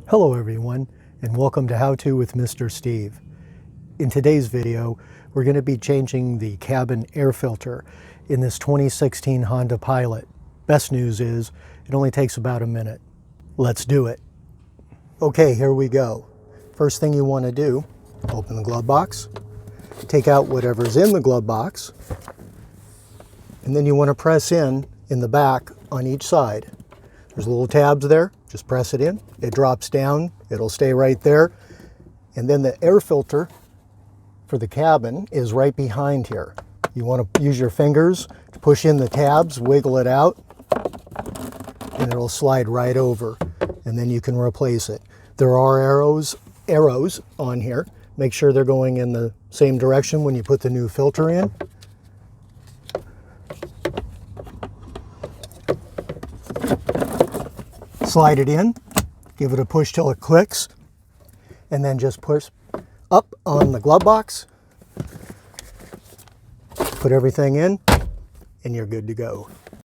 Hello everyone, and welcome to How To with Mr. Steve. In today's video, we're going to be changing the cabin air filter in this 2016 Honda Pilot. Best news is, it only takes about a minute. Let's do it. Okay, here we go. First thing you want to do, open the glove box, take out whatever's in the glove box, and then you want to press in the back on each side. There's little tabs there, just press it in, it drops down, it'll stay right there. And then the air filter for the cabin is right behind here. You want to use your fingers to push in the tabs, wiggle it out, and it'll slide right over, and then you can replace it. There are arrows on here. Make sure they're going in the same direction when you put the new filter in. Slide it in, give it a push till it clicks, and then just push up on the glove box, put everything in, and you're good to go.